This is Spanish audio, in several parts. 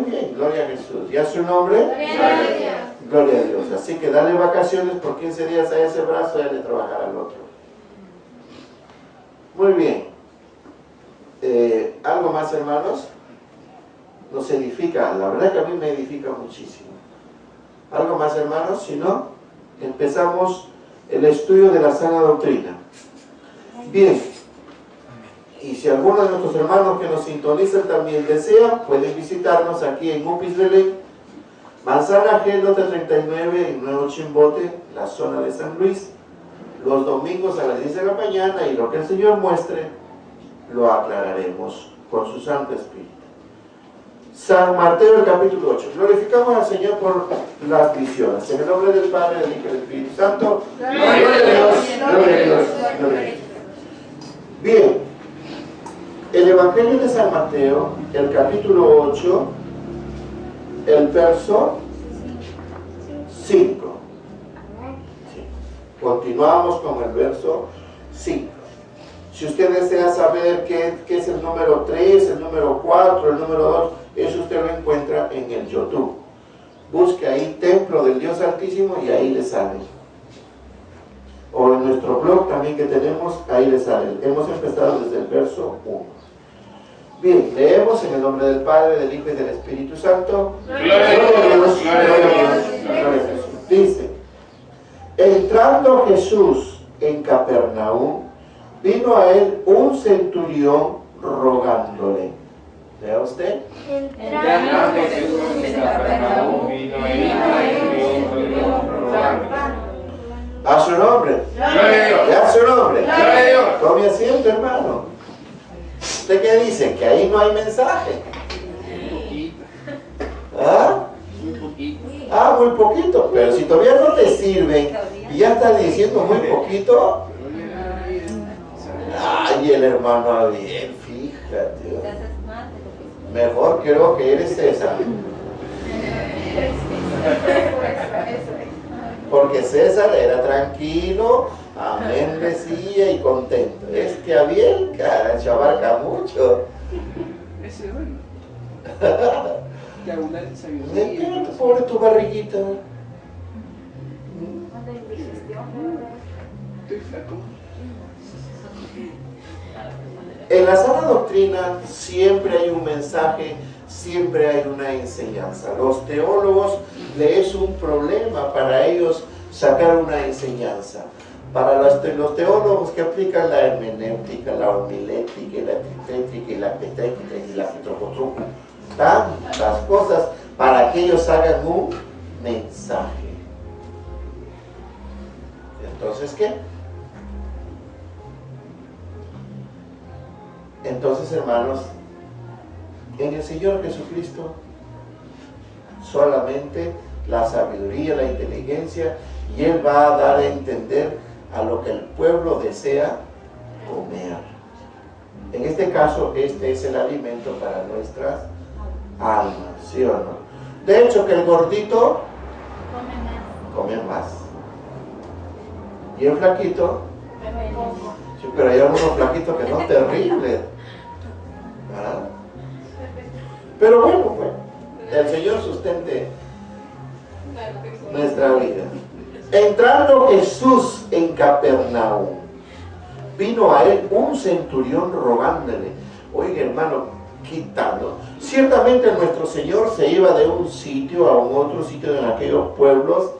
bien, gloria a Jesús. ¿Y a su nombre? Gloria a Dios. Gloria a Dios. Así que dale vacaciones por 15 días a ese brazo y dale trabajar al otro. Muy bien. ¿Algo más, hermanos? Nos edifica, la verdad que a mí me edifica muchísimo. ¿Algo más, hermanos? Si no, empezamos el estudio de la sana doctrina. Bien, y si alguno de nuestros hermanos que nos sintonizan también desea, pueden visitarnos aquí en Upis Belén, Manzana G, lote 39, en Nuevo Chimbote, la zona de San Luis, los domingos a las 10 de la mañana, y lo que el Señor muestre, lo aclararemos con su Santo Espíritu. San Mateo, el capítulo 8. Glorificamos al Señor por las visiones. En el nombre del Padre, del Hijo y del Espíritu Santo. Gloria a Dios, gloria a Dios, gloria a Dios. Bien, el Evangelio de San Mateo, el capítulo 8, el verso 5. Sí. Continuamos con el verso 5. Si usted desea saber qué es el número 3, el número 4, el número 2, eso usted lo encuentra en el YouTube. Busque ahí Templo del Dios Altísimo y ahí le sale. O en nuestro blog también que tenemos, ahí le sale. Hemos empezado desde el verso 1. Bien, leemos en el nombre del Padre, del Hijo y del Espíritu Santo. Gloria a Dios, gloria a Dios, gloria a Jesús. Dice, entrando Jesús en Capernaum, vino a él un centurión rogándole. ¿Vea usted? Entrando Jesús en Capernaum, vino a él un centurión rogándole. A su nombre. Y a su nombre. Tome asiento, hermano. ¿Usted qué dice? Que ahí no hay mensaje. ¿Ah? Ah, muy poquito. Pero si todavía no te sirven y ya estás diciendo muy poquito. Ay, el hermano Abiel, fíjate. Mejor creo que eres César. Porque César era tranquilo, amén, decía y contento. Es que Abiel, cara, se abarca mucho. Ese es bueno. Que abunda en sabiduría. Mira, pobre tu barriguita. Estoy flaco. En la sana doctrina siempre hay un mensaje, siempre hay una enseñanza. Los teólogos les es un problema para ellos sacar una enseñanza. Para los teólogos que aplican la hermenéutica, la homilética, la tritética y la petética y la fitrocotroca, tantas cosas para que ellos hagan un mensaje. Entonces, ¿qué? Entonces, hermanos, en el Señor Jesucristo solamente la sabiduría, la inteligencia, y Él va a dar a entender a lo que el pueblo desea comer. En este caso, este es el alimento para nuestras almas, ¿sí o no? De hecho, que el gordito come más. Y el flaquito, sí, pero hay algunos flaquitos que son terribles. ¿Verdad? Pero bueno, pues, el Señor sustente nuestra vida. Entrando Jesús en Capernaum, vino a él un centurión rogándole. Oiga, hermano, quitando. Ciertamente nuestro Señor se iba de un sitio a un otro sitio en aquellos pueblos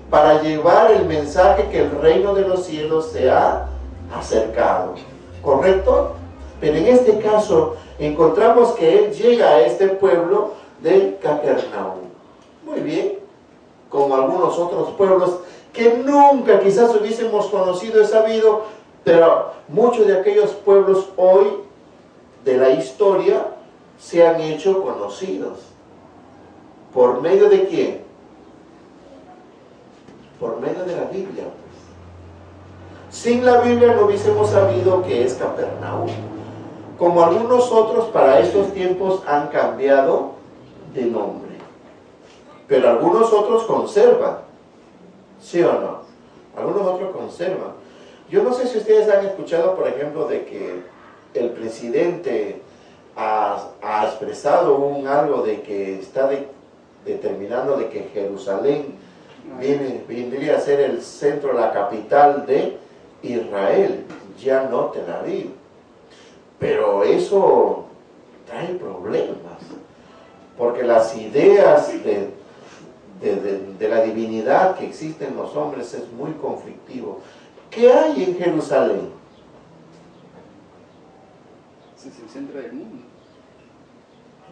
para llevar el mensaje que el reino de los cielos se ha acercado. ¿Correcto? Pero en este caso encontramos que él llega a este pueblo de Capernaum. Muy bien, como algunos otros pueblos que nunca quizás hubiésemos conocido y sabido, pero muchos de aquellos pueblos hoy de la historia se han hecho conocidos. ¿Por medio de quién? Por medio de la Biblia. Sin la Biblia no hubiésemos sabido que es Capernaum. Como algunos otros para estos tiempos han cambiado de nombre. Pero algunos otros conservan. ¿Sí o no? Algunos otros conservan. Yo no sé si ustedes han escuchado, por ejemplo, de que el presidente ha expresado algo de que está determinando de que Jerusalén vendría a ser el centro, la capital de Israel, ya no Tel Aviv. Pero eso trae problemas, porque las ideas de la divinidad que existen en los hombres es muy conflictivo. ¿Qué hay en Jerusalén? Es el centro del mundo.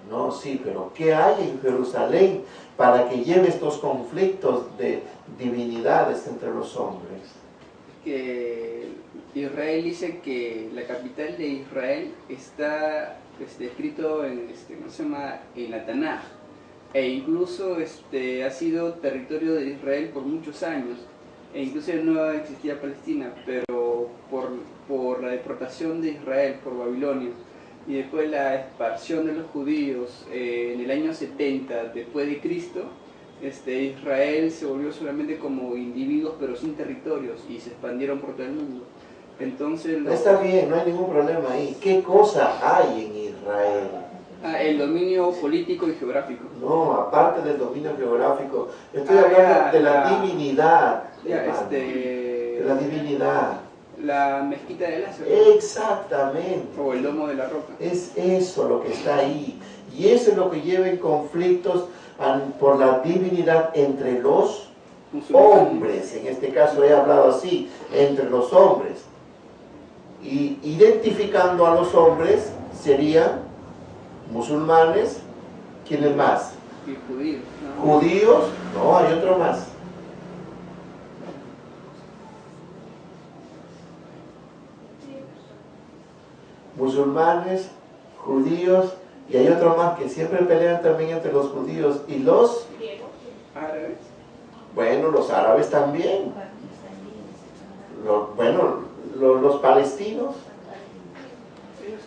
No, sí, pero ¿qué hay en Jerusalén para que lleve estos conflictos de divinidades entre los hombres? Que Israel dice que la capital de Israel está escrito en, ¿cómo se llama?, en la Tanaj, e incluso ha sido territorio de Israel por muchos años, e incluso no existía Palestina, pero por la deportación de Israel por Babilonia y después la expulsión de los judíos en el año 70 después de Cristo, Israel se volvió solamente como individuos pero sin territorios y se expandieron por todo el mundo. Entonces está bien, no hay ningún problema ahí. ¿Qué cosa hay en Israel? El dominio político y geográfico. No, aparte del dominio geográfico, estoy hablando de la divinidad. De la divinidad. La mezquita de Lázaro. Exactamente. O el domo de la roca. Es eso lo que está ahí. Y eso es lo que lleva en conflictos por la divinidad entre los hombres. En este caso he hablado así, entre los hombres. Y identificando a los hombres serían musulmanes, ¿quiénes más? Y judíos. ¿No? Judíos, no, hay otro más. Musulmanes, judíos, y hay otro más que siempre pelean también entre los judíos y los árabes. Bueno, los árabes también. Los palestinos. Ellos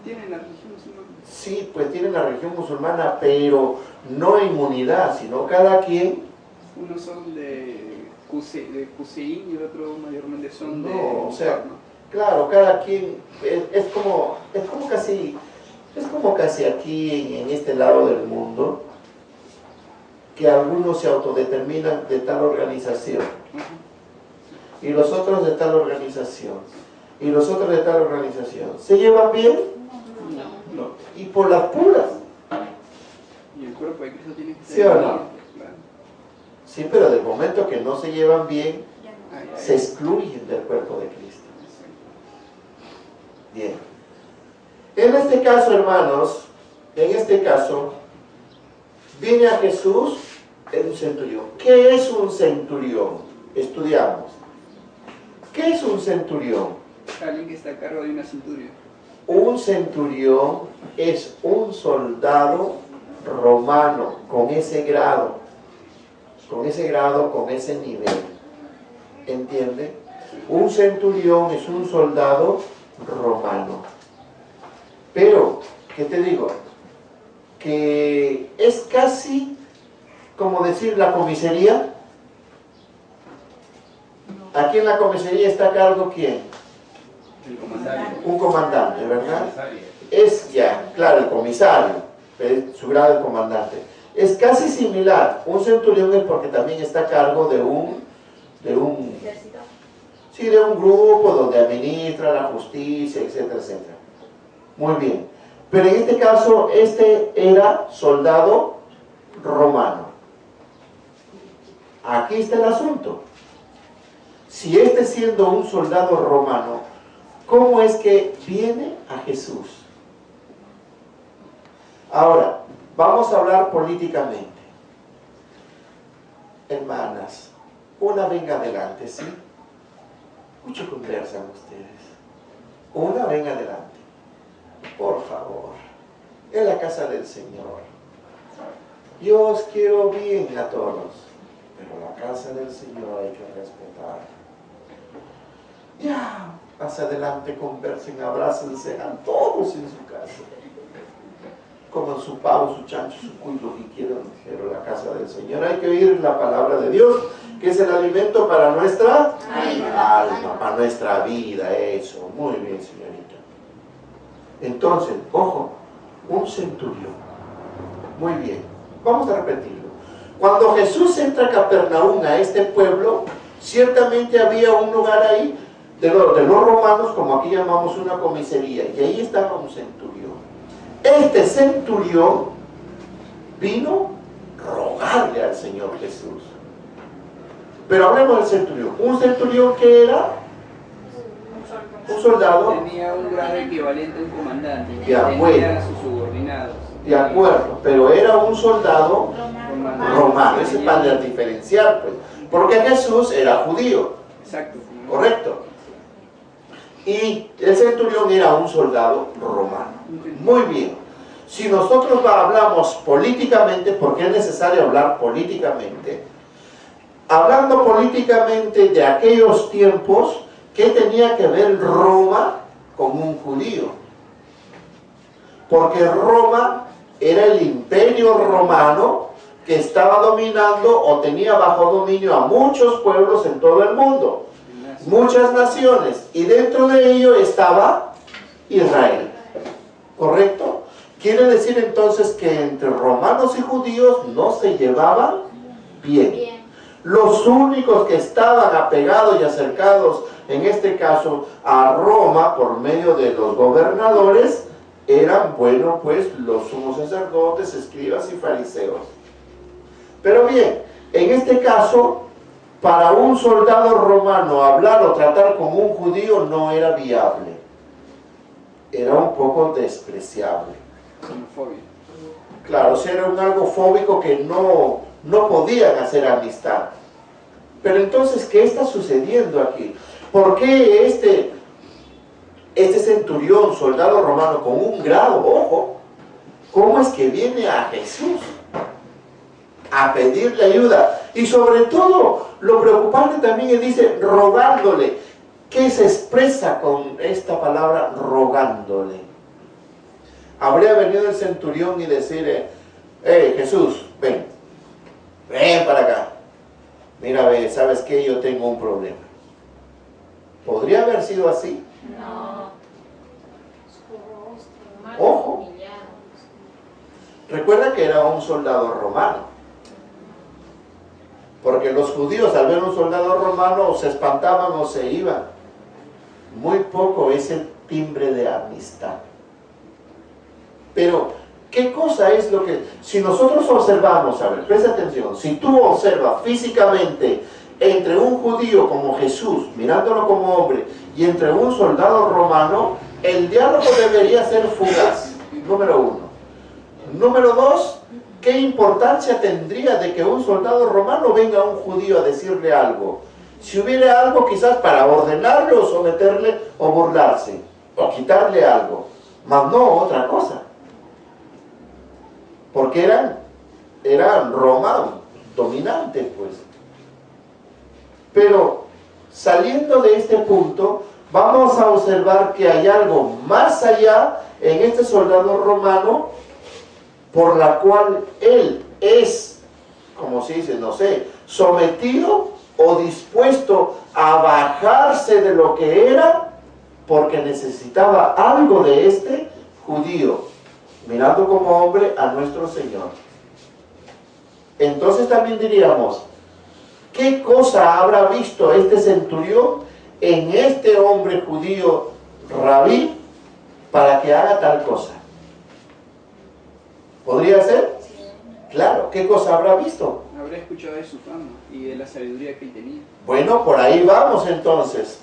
tienen la religión musulmana. Sí, pues tienen la religión musulmana, pero no en unidad, sino cada quien. Unos son de Hussein y otros mayormente son de... No, o sea, claro, cada quien es como casi aquí en este lado del mundo, que algunos se autodeterminan de tal organización, y los otros de tal organización, y los otros de tal organización. ¿Se llevan bien? No. Y por las puras. Y el cuerpo de Cristo tiene que ser... ¿Sí o no? Claro. Sí, pero del momento que no se llevan bien, se excluyen del cuerpo de Cristo. Bien. En este caso, hermanos, viene a Jesús en un centurión. ¿Qué es un centurión? Estudiamos. ¿Qué es un centurión? Alguien que está a cargo de una centuria. Un centurión es un soldado romano con ese grado, con ese nivel. ¿Entiende? Un centurión es un soldado romano. Pero, ¿qué te digo? Que es casi como decir la comisaría. Aquí en la comisaría está a cargo ¿quién? El comandante. Un comandante, ¿verdad? Es ya, claro, el comisario, su grado de comandante. Es casi similar. Un centurión es porque también está a cargo de un grupo donde administra la justicia, etcétera, etcétera. Muy bien. Pero en este caso, era soldado romano. Aquí está el asunto. Si siendo un soldado romano, ¿cómo es que viene a Jesús? Ahora, vamos a hablar políticamente. Hermanas, una venga adelante, ¿sí? Mucho conversan ustedes. Una venga adelante. Por favor. En la casa del Señor. Yo os quiero bien a todos, pero la casa del Señor hay que respetar. Ya, hacia adelante, conversen, abrácense a todos en su casa. Coman su pavo, su chancho, su cuy, lo que quieran, pero la casa del Señor hay que oír la palabra de Dios, que es el alimento para nuestra alma, para nuestra vida, eso. Muy bien, señorita. Entonces, ojo, un centurión. Muy bien, vamos a repetirlo. Cuando Jesús entra a Capernaum, a este pueblo, ciertamente había un lugar ahí de los romanos, como aquí llamamos una comisaría, y ahí estaba un centurión. Este centurión vino a rogarle al Señor Jesús. Pero hablemos del centurión. Un centurión que era un soldado. Tenía un grado equivalente a un comandante. De acuerdo. Tenía sus subordinados. De acuerdo, pero era un soldado romano. Ese es para diferenciar, pues. Porque Jesús era judío. Exacto. Correcto. Y el centurión era un soldado romano. Muy bien. Si nosotros hablamos políticamente, porque es necesario hablar políticamente, hablando políticamente de aquellos tiempos, ¿qué tenía que ver Roma con un judío? Porque Roma era el imperio romano que estaba dominando o tenía bajo dominio a muchos pueblos en todo el mundo, muchas naciones, y dentro de ello estaba Israel. ¿Correcto? Quiere decir entonces que entre romanos y judíos no se llevaban bien. Los únicos que estaban apegados y acercados, en este caso, a Roma por medio de los gobernadores, eran, bueno, pues los sumos sacerdotes, escribas y fariseos. Pero bien, en este caso, para un soldado romano hablar o tratar con un judío no era viable. Era un poco despreciable. Xenofobia. Claro, o sea, era un algo fóbico que no podían hacer amistad. Pero entonces, ¿qué está sucediendo aquí? ¿Por qué este centurión, soldado romano, con un grado, ojo, cómo es que viene a Jesús a pedirle ayuda? Y sobre todo, lo preocupante también es, dice, rogándole. ¿Qué se expresa con esta palabra rogándole? Habría venido el centurión y decirle, Jesús, ven para acá. Mira, ve, ¿sabes qué? Yo tengo un problema. ¿Podría haber sido así? No. Ojo. Recuerda que era un soldado romano. Porque los judíos al ver un soldado romano o se espantaban o se iban. Muy poco es el timbre de amistad. Pero, ¿qué cosa es lo que... Si nosotros observamos, a ver, presta atención, si tú observas físicamente entre un judío como Jesús, mirándolo como hombre, y entre un soldado romano, el diálogo debería ser fugaz, número uno. Número dos, ¿qué importancia tendría de que un soldado romano venga a un judío a decirle algo? Si hubiera algo quizás para ordenarle o someterle o burlarse, o quitarle algo, mas no otra cosa. Porque eran Roma dominante, pues. Pero saliendo de este punto, vamos a observar que hay algo más allá en este soldado romano, por la cual él es, como se dice, no sé, sometido o dispuesto a bajarse de lo que era, porque necesitaba algo de este judío, mirando como hombre a nuestro Señor. Entonces también diríamos, ¿qué cosa habrá visto este centurión en este hombre judío rabí para que haga tal cosa? ¿Podría ser? Claro, ¿qué cosa habrá visto? Habrá escuchado de su fama y de la sabiduría que él tenía. Bueno, por ahí vamos entonces.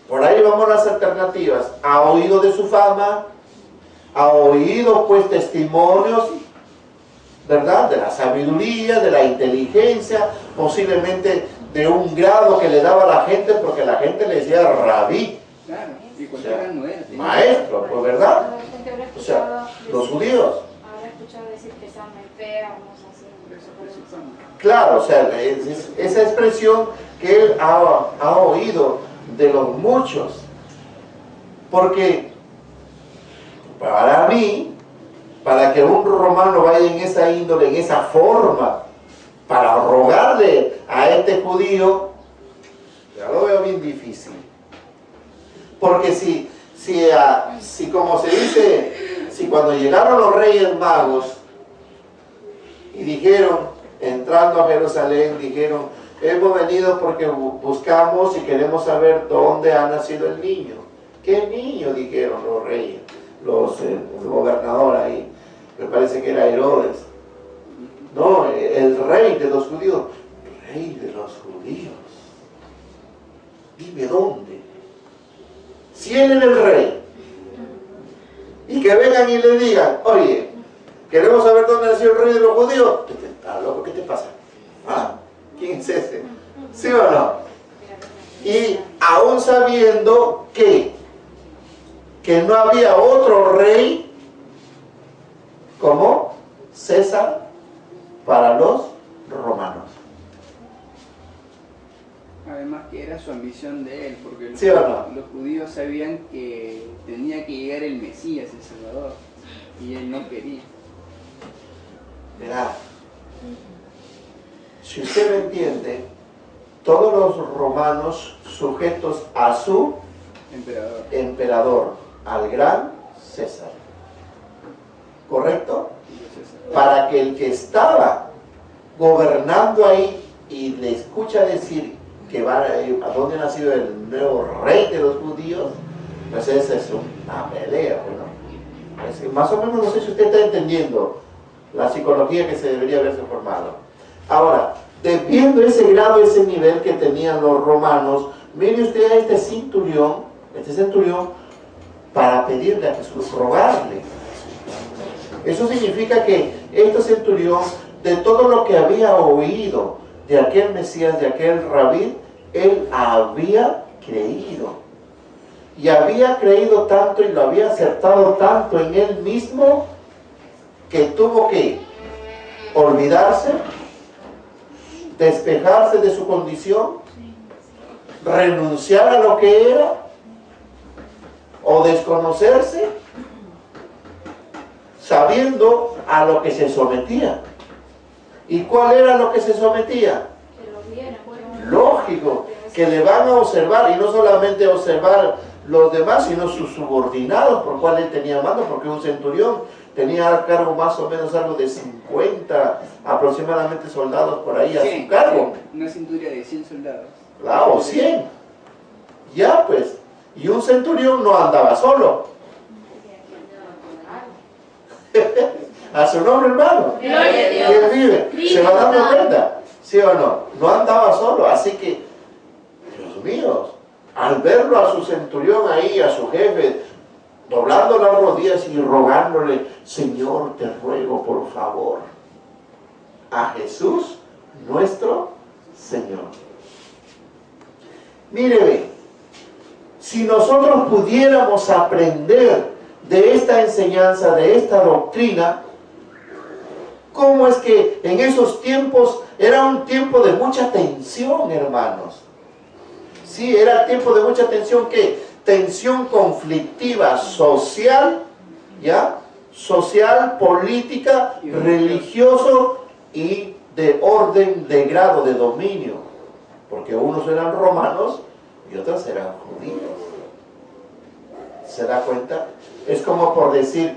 Por ahí vamos las alternativas. ¿Ha oído de su fama? ¿Ha oído pues testimonios, verdad? De la sabiduría, de la inteligencia, posiblemente de un grado que le daba a la gente, porque la gente le decía rabí. Claro, y O sea, cualquiera no era. maestro, pues, ¿verdad? O sea, los judíos. Habrá escuchado decir que están enfermos, así. De su fama. Claro, o sea, esa expresión que él ha oído de los muchos. Porque para mí, para que un romano vaya en esa índole, en esa forma, para rogarle a este judío, ya lo veo bien difícil. Porque si si como se dice, si cuando llegaron los Reyes Magos y dijeron, entrando a Jerusalén, dijeron, hemos venido porque buscamos y queremos saber dónde ha nacido el niño. ¿Qué niño? Dijeron los reyes, el gobernador ahí, me parece que era Herodes. No, el rey de los judíos. Rey de los judíos. Dime dónde. Si él es el rey. Y que vengan y le digan, oye, queremos saber dónde nació el rey de los judíos. ¿Estás loco? ¿Qué te pasa? ¿Ah? ¿Quién es ese? ¿Sí o no? Y aún sabiendo que no había otro rey como César para los romanos. Además que era su ambición de él, porque ¿Sí o no? los judíos sabían que tenía que llegar el Mesías, el Salvador, y él no quería. Verá, si usted me entiende, todos los romanos sujetos a su emperador, al gran César. ¿Correcto? Para que el que estaba gobernando ahí y le escucha decir que va a dónde ha nacido el nuevo rey de los judíos, pues esa es una pelea, bueno. Es, más o menos, no sé si usted está entendiendo la psicología que se debería haberse formado. Ahora, viendo ese grado, ese nivel que tenían los romanos, mire usted a este centurión para pedirle a Jesús, rogarle. Eso significa que este centurión, de todo lo que había oído de aquel Mesías, de aquel rabí, él había creído. Y había creído tanto y lo había acertado tanto en él mismo que tuvo que olvidarse, despejarse de su condición, renunciar a lo que era o desconocerse, sabiendo a lo que se sometía. ¿Y cuál era lo que se sometía? Lógico, que le van a observar, y no solamente observar los demás, sino sus subordinados, por cual él tenía mando, porque un centurión tenía a cargo más o menos algo de 50 aproximadamente soldados por ahí a su cargo. Una centuria de 100 soldados. Claro, 100. Ya pues, y un centurión no andaba solo. A su nombre, hermano. ¿Quién vive? ¿Se va dando cuenta? ¿Sí o no? No andaba solo, así que, Dios mío, al verlo a su centurión ahí, a su jefe, doblando las rodillas y rogándole, Señor, te ruego por favor, a Jesús, nuestro Señor. Mire, si nosotros pudiéramos aprender de esta enseñanza, de esta doctrina, cómo es que en esos tiempos era un tiempo de mucha tensión, hermanos. Sí, era tiempo de mucha tensión, ¿qué? Tensión conflictiva social, ¿ya? Social, política, religioso y de orden, de grado, de dominio. Porque unos eran romanos y otros eran judíos. ¿Se da cuenta? Es como por decir,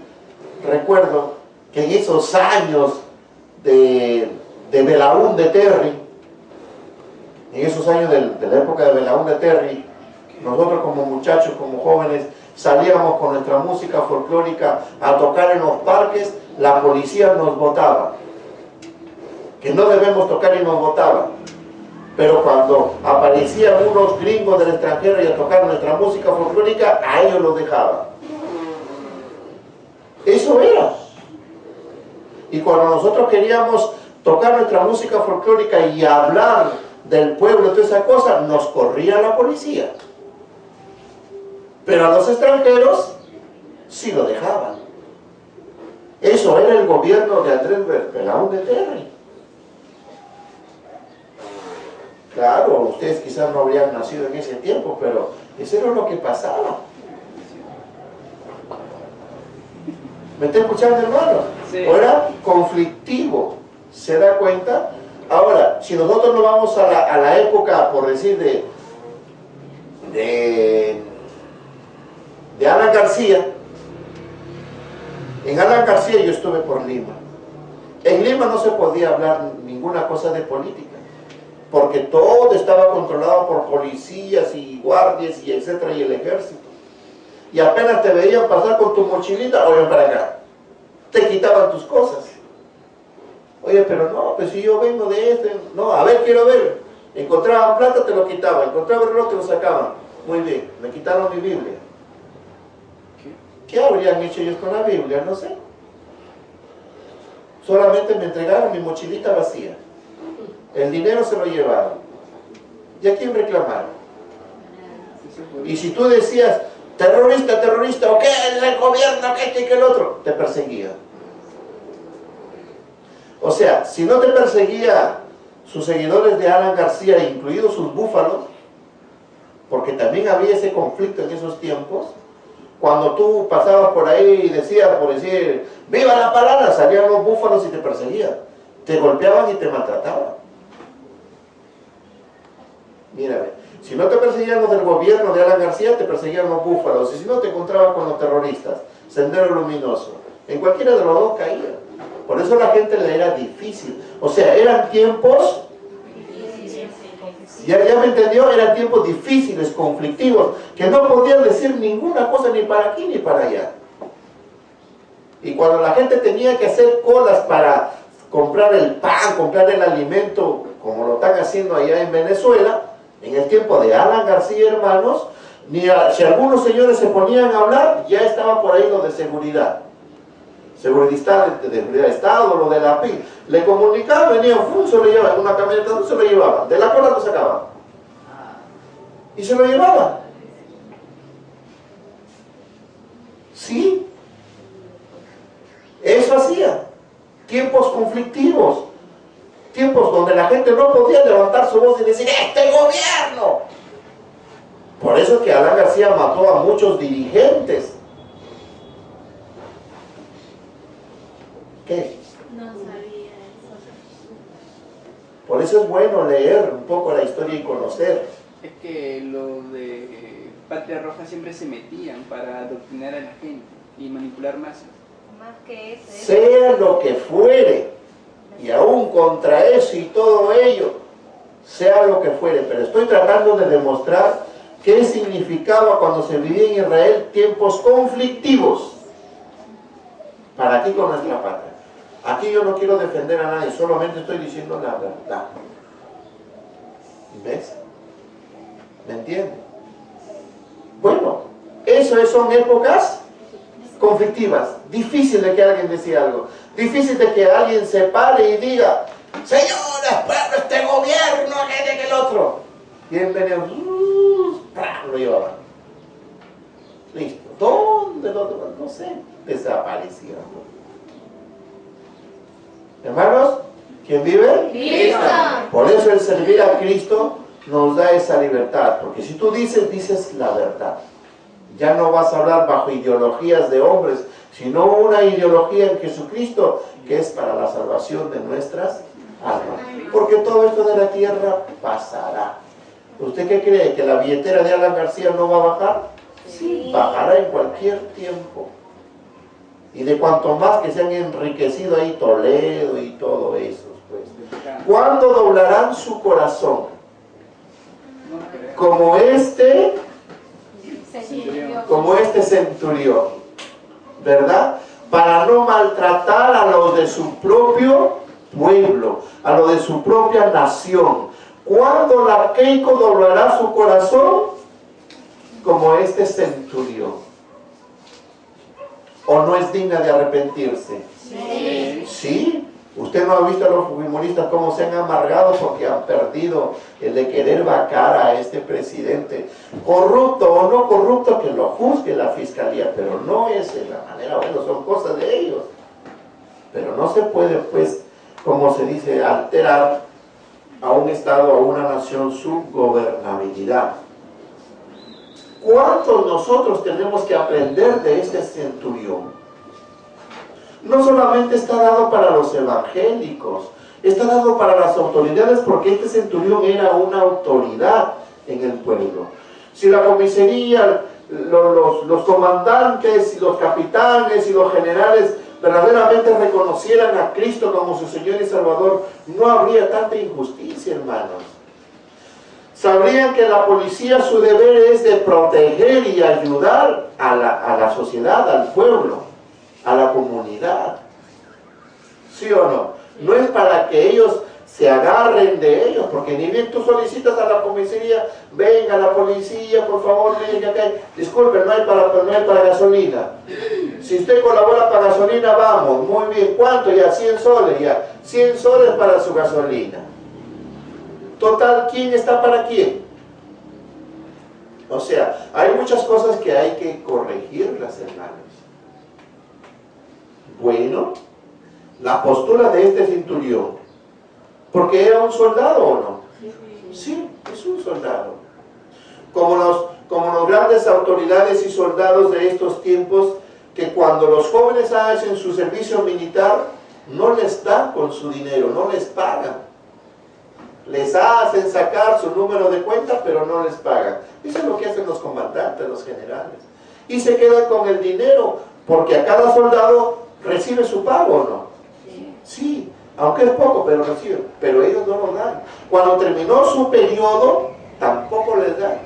recuerdo que en esos años de Belaún de Terry, en esos años de la época de Belaún de Terry, nosotros como muchachos, como jóvenes, salíamos con nuestra música folclórica a tocar en los parques, la policía nos botaba, que no debemos tocar y nos botaba. Pero cuando aparecían unos gringos del extranjero y a tocar nuestra música folclórica, a ellos los dejaban. Eso era. Y cuando nosotros queríamos tocar nuestra música folclórica y hablar del pueblo y toda esa cosa, nos corría la policía. Pero a los extranjeros sí lo dejaban. Eso era el gobierno de Andrés Belaún de Terry. Claro, ustedes quizás no habrían nacido en ese tiempo, pero eso era lo que pasaba. ¿Me está escuchando, hermano? Sí. Era conflictivo, ¿se da cuenta? Ahora, si nosotros nos vamos a la época, por decir, de Alan García. En Alan García yo estuve por Lima. En Lima no se podía hablar ninguna cosa de política, porque todo estaba controlado por policías y guardias y etcétera, y el ejército. Y apenas te veían pasar con tu mochilita, oye, para acá, te quitaban tus cosas. Oye, pero no, pues si yo vengo de este, no, a ver, quiero ver. Encontraban plata, te lo quitaban, encontraban reloj, te lo sacaban. Muy bien, me quitaron mi Biblia. ¿Qué habrían hecho ellos con la Biblia? No sé. Solamente me entregaron mi mochilita vacía. El dinero se lo llevaron. ¿Y a quién reclamaron? Y si tú decías, terrorista, terrorista, o qué, el gobierno, que este y que el otro, te perseguía. O sea, si no te perseguía sus seguidores de Alan García, incluidos sus búfalos, porque también había ese conflicto en esos tiempos, cuando tú pasabas por ahí y decías, por decir, ¡viva la palabra!, salían los búfalos y te perseguían, te golpeaban y te maltrataban. Mira, si no te perseguían los del gobierno de Alan García, te perseguían los búfalos, y si no te encontrabas con los terroristas, Sendero Luminoso, en cualquiera de los dos caía. Por eso la gente le era difícil. O sea, eran tiempos, ya me entendió, eran tiempos difíciles, conflictivos, que no podían decir ninguna cosa ni para aquí ni para allá. Y cuando la gente tenía que hacer colas para comprar el pan, comprar el alimento, como lo están haciendo allá en Venezuela, en el tiempo de Alan García, hermanos, si algunos señores se ponían a hablar, ya estaba por ahí lo de seguridad. Seguridad de Estado, lo de la PIN. Le comunicaban, venían, se lo llevaban, una camioneta, no se lo llevaban, de la cola lo sacaban. Y se lo llevaban. Sí. Eso hacía. Tiempos conflictivos. Tiempos donde la gente no podía levantar su voz y decir, ¡este gobierno! Por eso es que Alan García mató a muchos dirigentes. ¿Qué? No sabía eso. Por eso es bueno leer un poco la historia y conocer. Es que los de Patria Roja siempre se metían para adoctrinar a la gente y manipular masas. Más que eso. Sea lo que fuere, y aún contra eso y todo ello, sea lo que fuere, pero estoy tratando de demostrar qué significaba cuando se vivía en Israel tiempos conflictivos para aquí con nuestra patria. Aquí yo no quiero defender a nadie, solamente estoy diciendo la verdad. ¿Ves? ¿Me entiendes? Bueno, eso son épocas conflictivas, difícil de que alguien decida algo, difícil de que alguien se pare y diga, señores, pueblo, este gobierno, que el otro. Bienvenidos, lo llevaban. Listo. ¿Dónde lo demás? No sé. Desaparecieron. Hermanos, ¿quién vive? Cristo. Por eso el servir a Cristo nos da esa libertad, porque si tú dices la verdad. Ya no vas a hablar bajo ideologías de hombres, sino una ideología en Jesucristo que es para la salvación de nuestras almas. Porque todo esto de la tierra pasará. ¿Usted qué cree? ¿Que la billetera de Alan García no va a bajar? Sí. Bajará en cualquier tiempo. Y de cuanto más que se han enriquecido ahí Toledo y todo eso, pues. ¿Cuándo doblarán su corazón? Como este centurión, ¿verdad? Para no maltratar a los de su propio pueblo, a los de su propia nación. ¿Cuándo la Keiko doblará su corazón? Como este centurión. ¿O no es digna de arrepentirse? Sí. ¿Sí? Usted no ha visto a los fujimoristas cómo se han amargado porque han perdido el de querer vacar a este presidente. Corrupto o no corrupto, que lo juzgue la fiscalía, pero no es de la manera, bueno, son cosas de ellos. Pero no se puede, pues, como se dice, alterar a un Estado, a una nación, su gobernabilidad. ¿Cuántos nosotros tenemos que aprender de este centurión? No solamente está dado para los evangélicos, está dado para las autoridades, porque este centurión era una autoridad en el pueblo. Si la comisaría los comandantes y los capitanes y los generales verdaderamente reconocieran a Cristo como su Señor y Salvador, no habría tanta injusticia, hermanos. Sabrían que la policía, su deber es de proteger y ayudar a la sociedad, al pueblo, a la comunidad. ¿Sí o no? No es para que ellos se agarren de ellos, porque ni bien tú solicitas a la comisaría, venga la policía, por favor, venga acá. Disculpe, no hay para gasolina. Si usted colabora para gasolina, vamos, muy bien. ¿Cuánto? Ya, 100 soles, ya. 100 soles para su gasolina. Total, ¿quién está para quién? O sea, hay muchas cosas que hay que corregirlas, hermanos. Bueno, la postura de este centurión, porque era un soldado o no. Sí, es un soldado. Como los grandes autoridades y soldados de estos tiempos, que cuando los jóvenes hacen su servicio militar, no les dan con su dinero, no les pagan. Les hacen sacar su número de cuenta, pero no les pagan. Eso es lo que hacen los comandantes, los generales. Y se quedan con el dinero, porque a cada soldado recibe su pago, ¿o no? Sí, aunque es poco, pero reciben. Pero ellos no lo dan. Cuando terminó su periodo, tampoco les dan.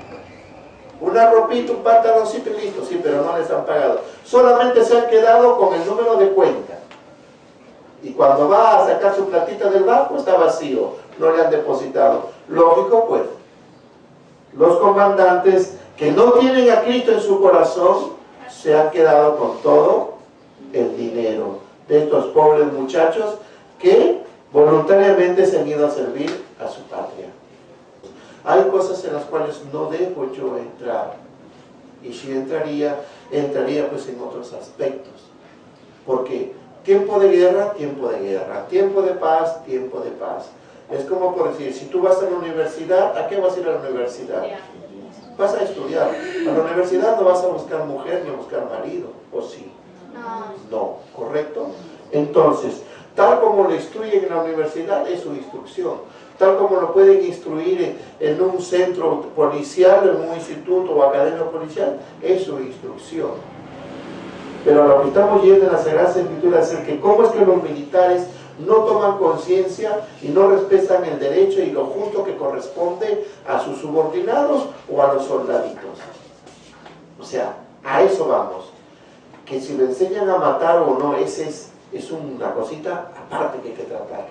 Una ropita, un pantaloncito y listo, sí, pero no les han pagado. Solamente se han quedado con el número de cuenta. Y cuando va a sacar su platita del banco, está vacío, no le han depositado. Lógico, pues, los comandantes que no tienen a Cristo en su corazón, se han quedado con todo el dinero de estos pobres muchachos que voluntariamente se han ido a servir a su patria. Hay cosas en las cuales no debo yo entrar, y si entraría pues en otros aspectos, porque tiempo de guerra, tiempo de guerra, tiempo de paz, tiempo de paz. Es como por decir, si tú vas a la universidad, ¿a qué vas a ir a la universidad? Vas a estudiar. A la universidad no vas a buscar mujer ni a buscar marido, ¿o sí? No, ¿correcto? Entonces, tal como lo instruyen en la universidad, es su instrucción. Tal como lo pueden instruir en un centro policial, en un instituto o academia policial, es su instrucción. Pero a lo que estamos yendo en la Sagrada Escritura es que cómo es que los militares no toman conciencia y no respetan el derecho y lo justo que corresponde a sus subordinados o a los soldaditos. O sea, a eso vamos. Que si le enseñan a matar o no, es una cosita aparte que hay que tratar.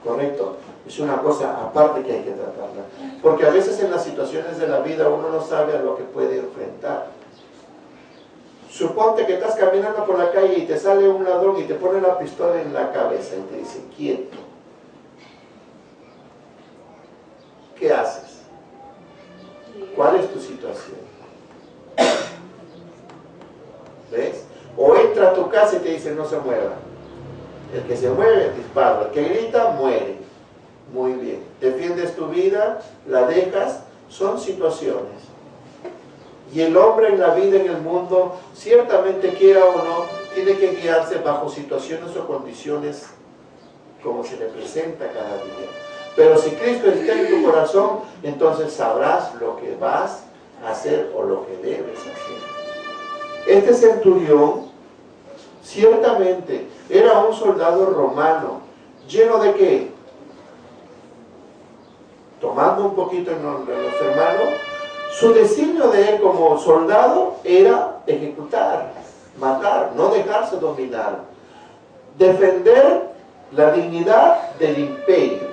¿Correcto? Es una cosa aparte que hay que tratarla. Porque a veces en las situaciones de la vida uno no sabe a lo que puede enfrentar. Suponte que estás caminando por la calle y te sale un ladrón y te pone la pistola en la cabeza y te dice, quieto. ¿Qué haces? ¿Cuál es tu situación? ¿Ves? O entra a tu casa y te dice, no se mueva. El que se mueve, dispara. El que grita, muere. Muy bien. Defiendes tu vida, la dejas. Son situaciones. Y el hombre en la vida, en el mundo, ciertamente quiera o no, tiene que guiarse bajo situaciones o condiciones como se le presenta cada día. Pero si Cristo está en tu corazón, entonces sabrás lo que vas a hacer o lo que debes hacer. Este centurión, ciertamente, era un soldado romano, lleno de ¿qué? Tomando un poquito en los hermanos, su designio de él como soldado era ejecutar, matar, no dejarse dominar, defender la dignidad del imperio,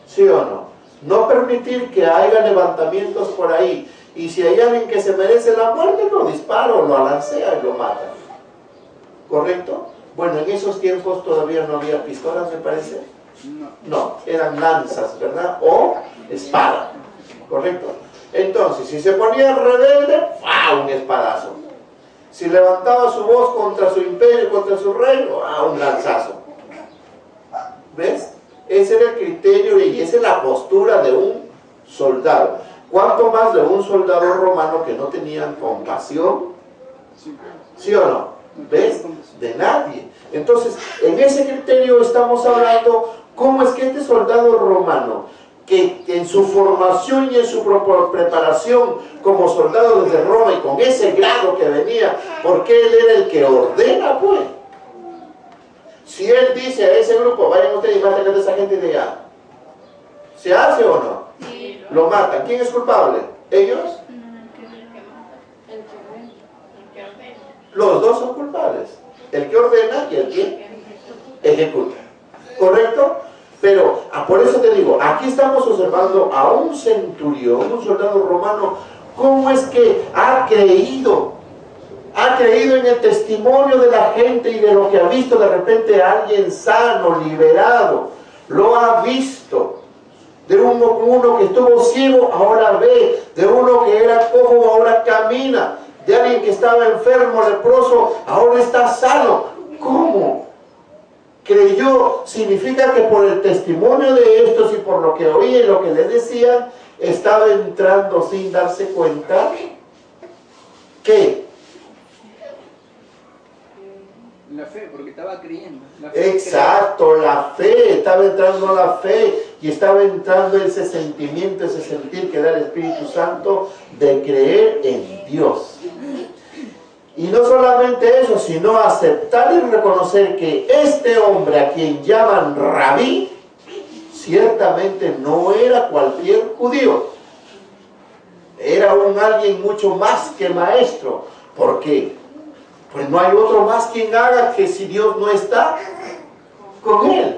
¿sí o no? No permitir que haya levantamientos por ahí, y si hay alguien que se merece la muerte, lo dispara o lo alancea y lo mata. ¿Correcto? Bueno, en esos tiempos todavía no había pistolas, me parece. No, eran lanzas, ¿verdad? O espada. ¿Correcto? Entonces, si se ponía rebelde, ¡ah! Un espadazo. Si levantaba su voz contra su imperio, contra su reino, ¡ah! Un lanzazo. ¿Ves? Ese era el criterio y esa es la postura de un soldado. ¿Cuánto más de un soldado romano que no tenían compasión? ¿Sí o no? ¿Ves? De nadie. Entonces, en ese criterio estamos hablando cómo es que este soldado romano, que en su formación y en su preparación como soldado desde Roma y con ese grado que venía, porque él era el que ordena, pues. Si él dice a ese grupo, vayan ustedes y maten a esa gente de allá, ¿se hace o no? Sí. Lo matan. ¿Quién es culpable? ¿Ellos? Los dos son culpables. El que ordena y el que ejecuta. ¿Correcto? Pero, por eso te digo, aquí estamos observando a un centurión, un soldado romano, cómo es que ha creído en el testimonio de la gente y de lo que ha visto de repente a alguien sano, liberado, lo ha visto. De uno que estuvo ciego, ahora ve. De uno que era cojo, ahora camina. De alguien que estaba enfermo, leproso, ahora está sano. ¿Cómo? Creyó, significa que por el testimonio de estos y por lo que oía y lo que le decían, estaba entrando sin darse cuenta que La fe, porque estaba creyendo. La fe exacto, la fe, estaba entrando la fe y estaba entrando ese sentimiento, ese sentir que da el Espíritu Santo de creer en Dios. Y no solamente eso, sino aceptar y reconocer que este hombre a quien llaman Rabí, ciertamente no era cualquier judío. Era alguien mucho más que maestro. ¿Por qué? Pues no hay otro más quien haga que si Dios no está con él.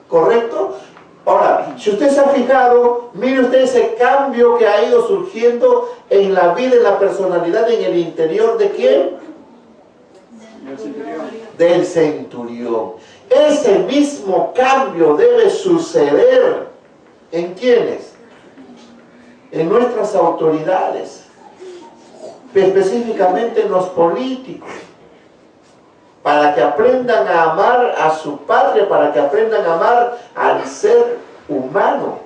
¿Correcto? Ahora, si usted se ha fijado, mire usted ese cambio que ha ido surgiendo en la vida, en la personalidad, en el interior ¿de quién? Del centurión. Ese mismo cambio debe suceder ¿en quiénes? En nuestras autoridades, específicamente en los políticos, para que aprendan a amar a su patria, para que aprendan a amar al ser humano.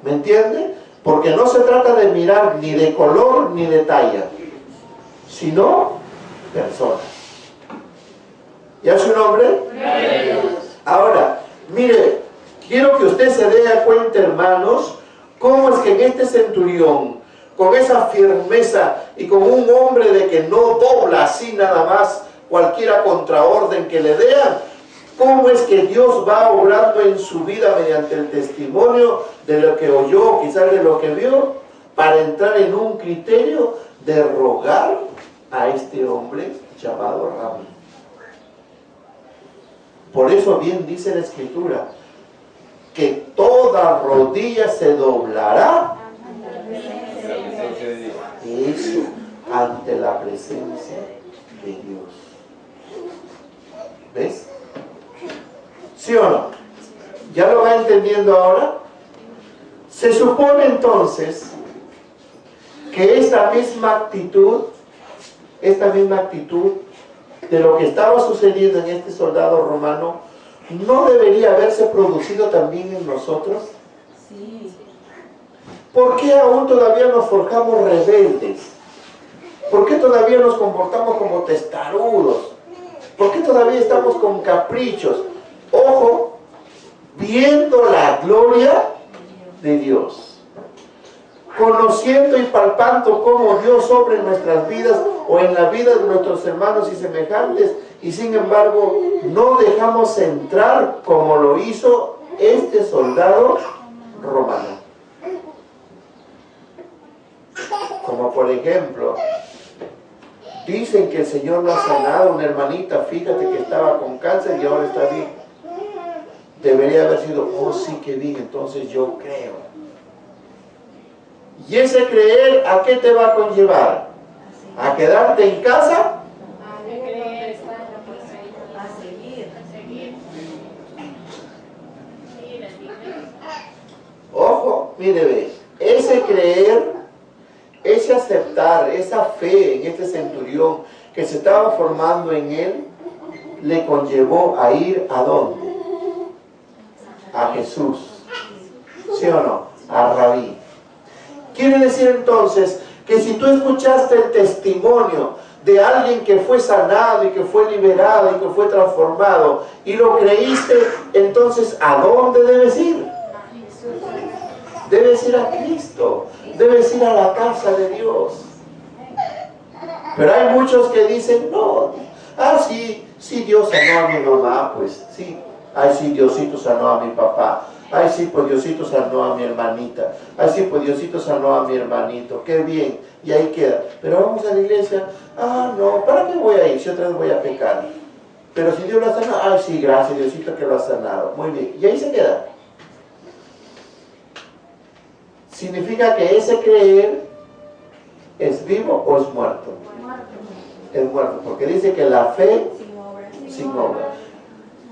¿Me entiende? Porque no se trata de mirar ni de color ni de talla, sino personas. ¿Ya su nombre? Ahora, mire, quiero que usted se dé cuenta, hermanos, cómo es que en este centurión, con esa firmeza y con un hombre de que no dobla así nada más cualquiera contraorden que le den, cómo es que Dios va obrando en su vida mediante el testimonio de lo que oyó, quizás de lo que vio, para entrar en un criterio de rogar a este hombre llamado Rabí. Por eso bien dice la Escritura, que toda rodilla se doblará. Eso, ante la presencia de Dios. ¿Ves? ¿Sí o no? ¿Ya lo va entendiendo ahora? Se supone entonces que esta misma actitud de lo que estaba sucediendo en este soldado romano no debería haberse producido también en nosotros. Sí. ¿Por qué aún todavía nos forjamos rebeldes? ¿Por qué todavía nos comportamos como testarudos? ¿Por qué todavía estamos con caprichos? Ojo, viendo la gloria de Dios, conociendo y palpando cómo Dios obra en nuestras vidas o en la vida de nuestros hermanos y semejantes, y sin embargo no dejamos entrar como lo hizo este soldado romano. Como por ejemplo, dicen que el Señor lo ha sanado, una hermanita, fíjate que estaba con cáncer y ahora está bien. Debería haber sido, oh sí que bien, entonces yo creo. ¿Y ese creer a qué te va a conllevar? ¿A quedarte en casa? A seguir. Ojo, mire, ve, ese creer, ese aceptar, esa fe en este centurión que se estaba formando en él, le conllevó a ir ¿a dónde? A Jesús. ¿Sí o no? A Rabí. Quiere decir entonces que si tú escuchaste el testimonio de alguien que fue sanado y que fue liberado y que fue transformado y lo creíste, entonces ¿a dónde debes ir? Debes ir a Cristo, debes ir a la casa de Dios. Pero hay muchos que dicen, no, sí, Dios sanó a mi mamá, pues sí. Ay, sí, Diosito sanó a mi papá. Ay, sí, pues Diosito sanó a mi hermanita. Ay, sí, pues Diosito sanó a mi hermanito. Qué bien. Y ahí queda. Pero vamos a la iglesia. No, ¿para qué voy a ir si otra vez voy a pecar? Pero si Dios lo ha sanado, ay, sí, gracias Diosito que lo ha sanado. Muy bien. Y ahí se queda. Significa que ese creer es vivo o es muerto. Es muerto, porque dice que la fe sin obra.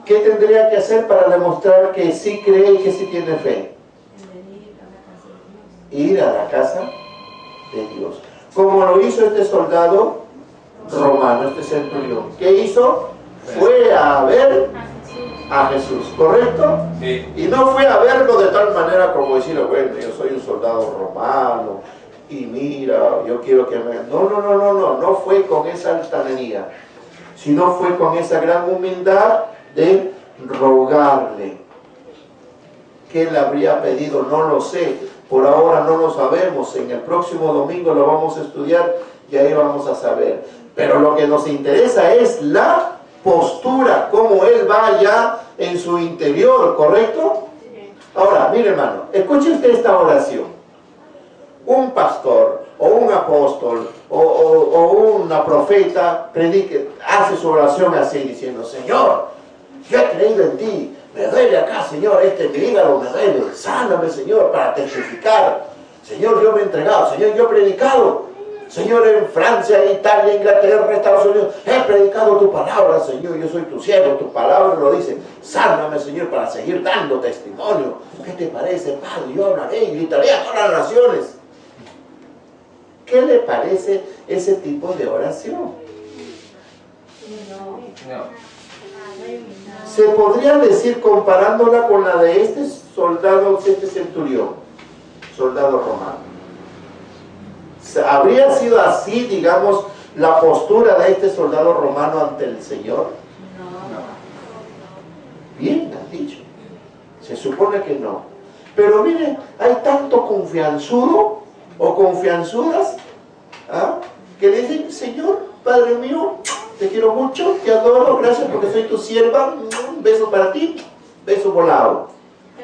¿Qué tendría que hacer para demostrar que sí cree y que sí tiene fe? Ir a la casa de Dios. Como lo hizo este soldado romano, este centurión. ¿Qué hizo? Fue a ver a Jesús, ¿correcto? Sí. Y no fue a verlo de tal manera como decirle, bueno, yo soy un soldado romano y mira, yo quiero que me... No fue con esa altanería, sino fue con esa gran humildad de rogarle. ¿Qué le habría pedido? No lo sé, por ahora no lo sabemos, en el próximo domingo lo vamos a estudiar y ahí vamos a saber. Pero lo que nos interesa es la postura, cómo él va allá en su interior, ¿correcto? Ahora, mire hermano, escuche usted esta oración. Un pastor o un apóstol o una profeta predique, hace su oración así diciendo, Señor, yo he creído en ti, me duele acá, Señor, mi hígado me duele, sáname, Señor, para testificar. Señor, yo me he entregado, Señor, yo he predicado. Señor, en Francia, Italia, Inglaterra, Estados Unidos, he predicado tu palabra, Señor, yo soy tu siervo, tu palabra lo dice. Sáname, Señor, para seguir dando testimonio. ¿Qué te parece, Padre? Yo hablaré y gritaré a todas las naciones. ¿Qué le parece ese tipo de oración? No. Se podría decir, comparándola con la de este soldado, este centurión, soldado romano. ¿Habría sido así, digamos, la postura de este soldado romano ante el Señor? Bien, han dicho. Se supone que no. Pero mire, hay tanto confianzudo o confianzudas que le dicen, Señor, Padre mío, te quiero mucho, te adoro, gracias porque soy tu sierva, un beso para ti, beso volado.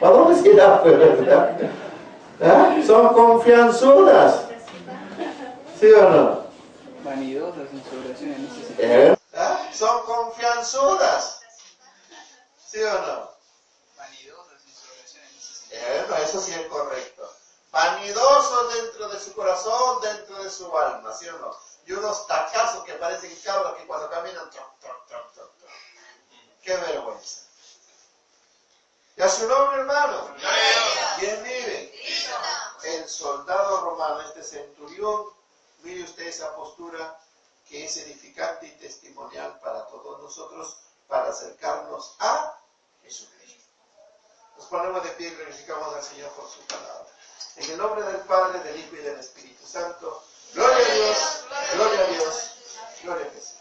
¿Para dónde se irá, verdad? Son confianzudas. ¿Sí o no? Vanidosas en su oración en ese sentido. Son confianzudas. ¿Sí o no? Vanidosas en su oración en ese sentido. No, eso sí es correcto. Vanidosos dentro de su corazón, dentro de su alma, ¿sí o no? Y unos tacazos que parecen cabras que cuando caminan, troc, troc, troc, troc, troc. ¡Qué vergüenza! ¿Y a su nombre, hermano? ¿Quién vive? El soldado romano, este centurión. Mire usted esa postura que es edificante y testimonial para todos nosotros, para acercarnos a Jesucristo. Nos ponemos de pie y glorificamos al Señor por su palabra. En el nombre del Padre, del Hijo y del Espíritu Santo. Gloria a Dios, gloria a Dios, gloria a Jesús.